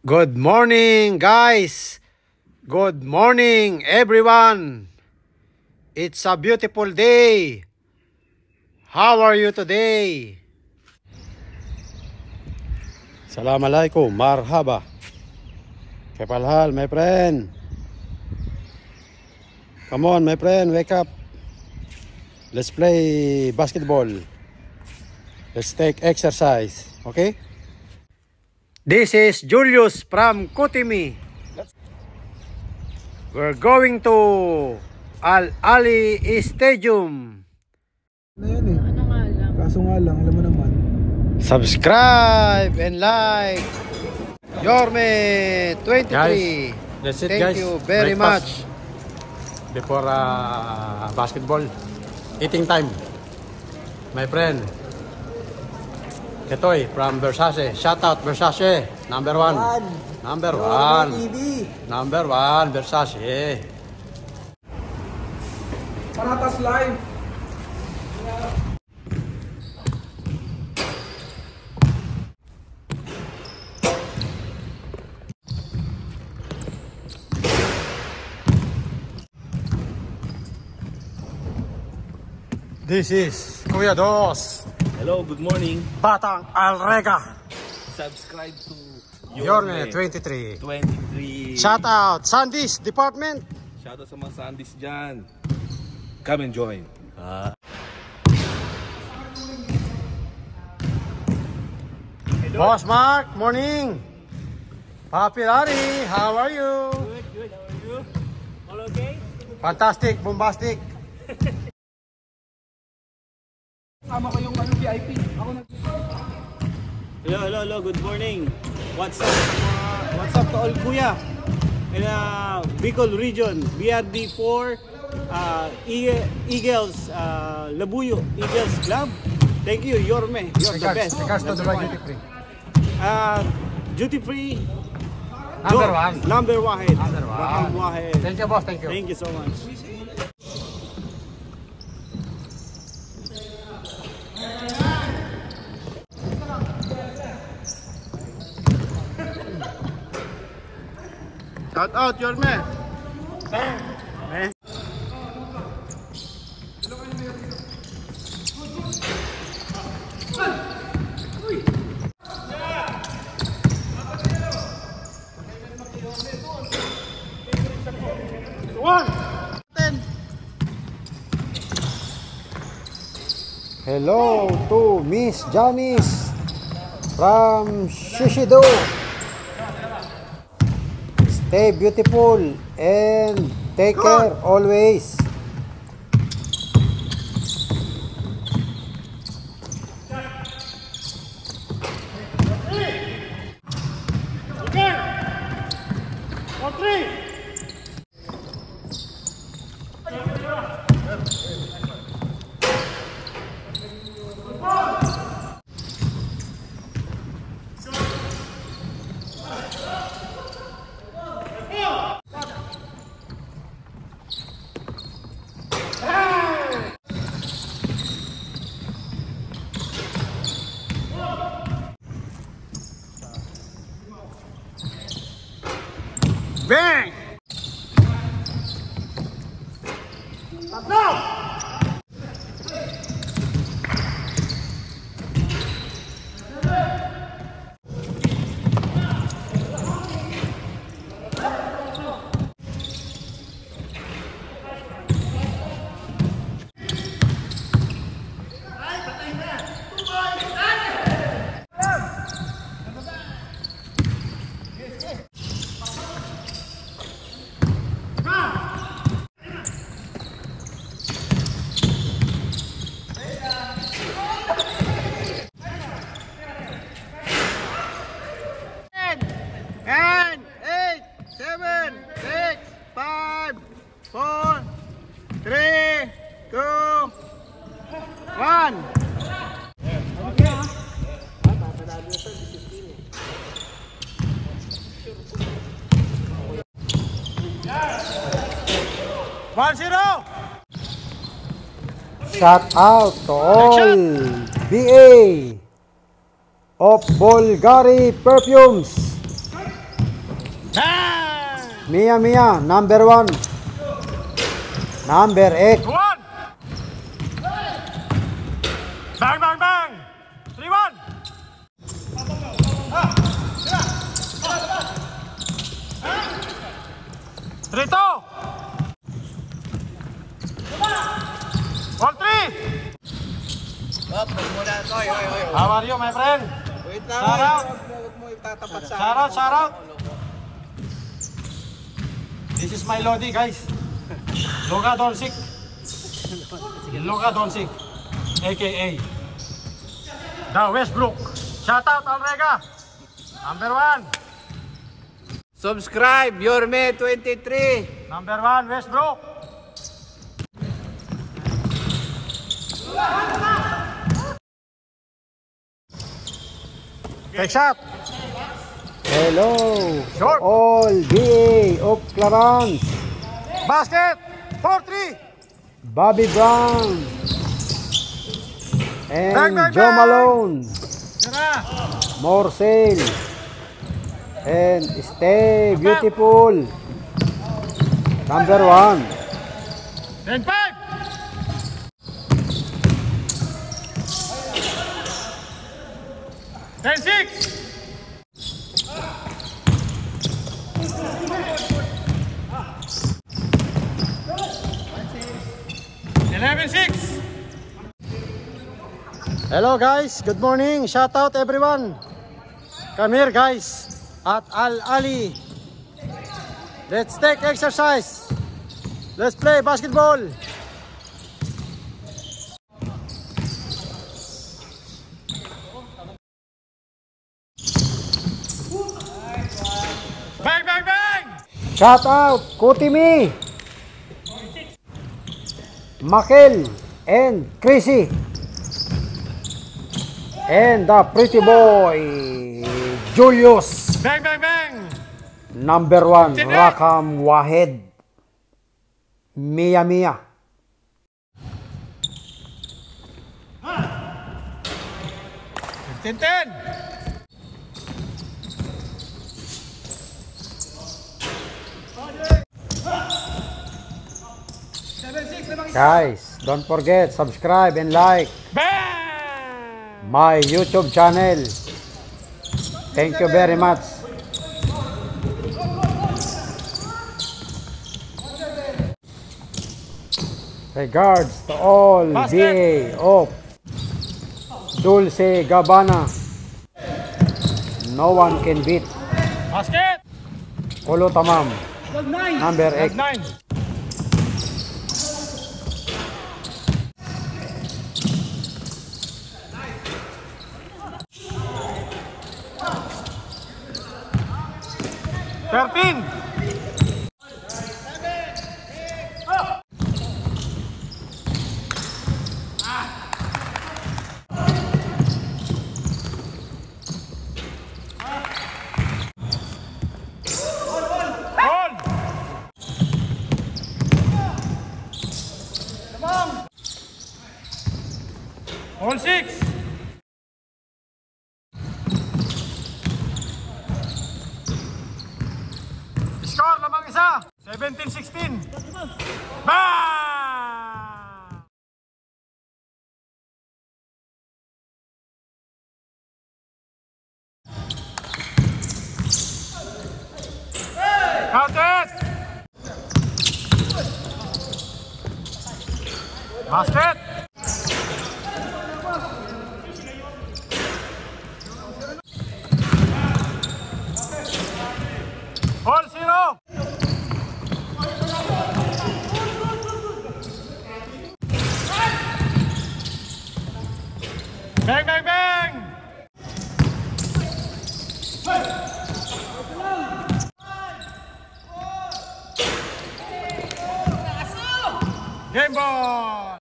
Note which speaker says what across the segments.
Speaker 1: Good morning, guys. Good morning, everyone. It's a beautiful day. How are you today? Assalamualaikum, marhaba. Kepalhal, my friend. Come on, my friend, wake up. Let's play basketball. Let's take exercise, okay? This is Julius from Kutimi. We're going to Al Ali Stadium.
Speaker 2: Ano yan eh? Ano nga lang? Kaso nga lang, alam mo naman.
Speaker 1: Subscribe and like. Yorme 23.
Speaker 3: Guys, that's it,
Speaker 1: Thank
Speaker 3: guys.
Speaker 1: you very
Speaker 3: Breakfast
Speaker 1: much.
Speaker 3: before basketball. Eating time. My friend. Ketoy from Versace. Shout out Versace. Number one. Number one. Number one Versace.
Speaker 2: Paratas live.
Speaker 1: This is Kuya Dos.
Speaker 4: Hello, good morning.
Speaker 1: Batang Alrega.
Speaker 4: Subscribe to
Speaker 1: Yorme 23.
Speaker 4: 23.
Speaker 1: Shout out Sandys Department.
Speaker 4: Shout out sa mga Sandys dyan. Come and join.
Speaker 1: Boss Mark, morning. Papi Larry, how are you?
Speaker 5: Good. How are you? All okay?
Speaker 1: Fantastic, bombastic.
Speaker 2: Kasama ko yung VIP. Ako
Speaker 5: Hello. Good morning. What's up? What's up to all kuya? In Bicol region, BRD4, Eagles, Labuyo, Eagles Club. Thank you, Yorme. You're the best.
Speaker 1: Regards to the duty free.
Speaker 5: Duty free.
Speaker 1: Number one.
Speaker 5: Number one.
Speaker 1: Number one. Thank you, boss. Thank you.
Speaker 5: Thank you so much.
Speaker 1: Shout out, Yorme. Hello to Miss Janice from Shishido. Stay beautiful and take care always. Bang! And 8, 7, 6, 5, 4, 3, 2, 1. Shout out to all BA of Bulgari Perfumes. Mia Mia, number 1. Number 8.
Speaker 5: 1. Bang, bang, bang. 3-1. 3-2. 1-3. How are you, my friend? Shout out. Shout out, shout out. This is my Lodi, guys. Luka Doncic. Luka Doncic, aka the Westbrook. Shout out, Alrega. Number 1.
Speaker 6: Subscribe, Yorme 23.
Speaker 5: Number 1, Westbrook. Take shot.
Speaker 1: Hello,
Speaker 5: Short.
Speaker 1: all BA of Clarence.
Speaker 5: Basket. 4-3.
Speaker 1: Bobby Brown. And
Speaker 5: Bang, bang,
Speaker 1: Joe
Speaker 5: bang.
Speaker 1: Malone.
Speaker 5: Tira.
Speaker 1: Morcel. And Stay Beautiful. Number 1.
Speaker 5: 10-5. 10-6. 11-6.
Speaker 1: Hello guys, good morning. Shout out everyone. Come here guys at Al Ali. Let's take exercise. Let's play basketball.
Speaker 5: Bang, bang, bang.
Speaker 1: Shout out Kutimi, Makel, and Chrissy. And the pretty boy, Julius.
Speaker 5: Bang, bang, bang.
Speaker 1: Number 1,
Speaker 5: Tinek.
Speaker 1: Rakam Wahed. Mia Mia.
Speaker 5: 10-10.
Speaker 1: Guys, don't forget, subscribe and like
Speaker 5: Bang.
Speaker 1: my YouTube channel. Thank you very much. Regards to all
Speaker 5: Basket.
Speaker 1: BA of Dulce Gabbana. No one can beat
Speaker 5: Basket.
Speaker 1: Kolo Tamam. Number 8.
Speaker 5: 9. Thirteen. All 6. Score lamang isa. 17-16. Bang! Count it! Basket! All 0! Bang, bang, bang! Game ball!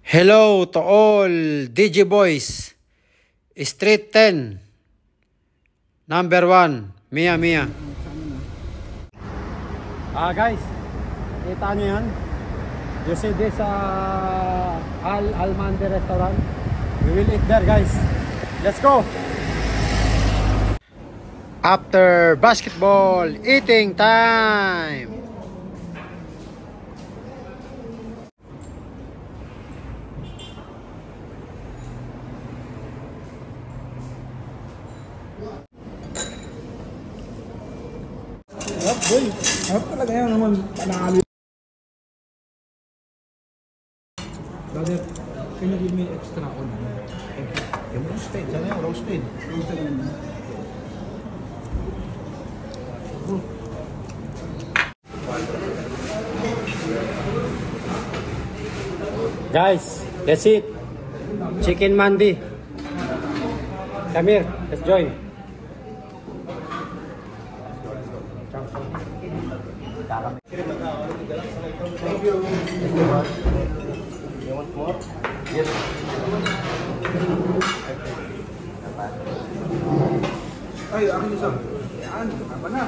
Speaker 1: Hello to all DJ boys. Street 10. Number 1, Mia Mia. Guys, kita nyo yan. You see this Almande restaurant? We will eat there guys. Let's go! After basketball, eating time.
Speaker 2: Harap, boy. Harap talaga yan naman. Panalo. Brother, can you give me extra on?
Speaker 3: Yung roasted, sana yung roasted.
Speaker 1: Guys, that's it. Chicken mandi. Come here, let's join.
Speaker 2: Ay, akin isa. Yan, apa na?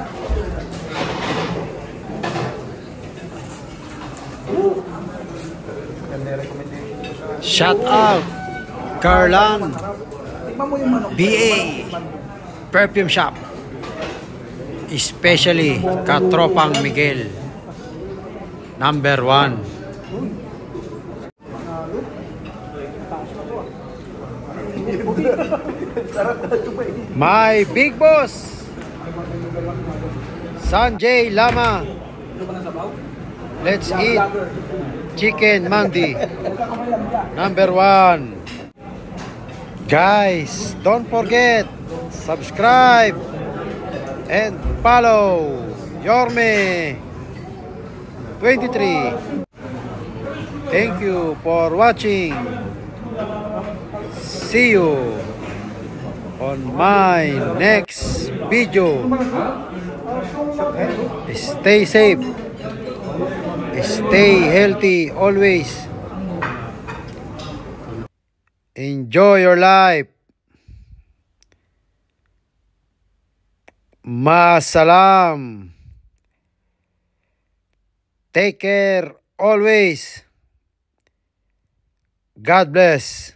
Speaker 1: Shout out, Carlan
Speaker 2: Tikman mo yung manok.
Speaker 1: BA Perfume Shop. Especially Katropang Miguel. Number 1. My big boss, Sanjay Lama. Let's eat chicken mandi. Number 1. Guys, don't forget, subscribe and follow Yorme 23. Thank you for watching. See you on my next video. Stay safe, stay healthy always. Enjoy your life. Masalam. Take care always. God bless.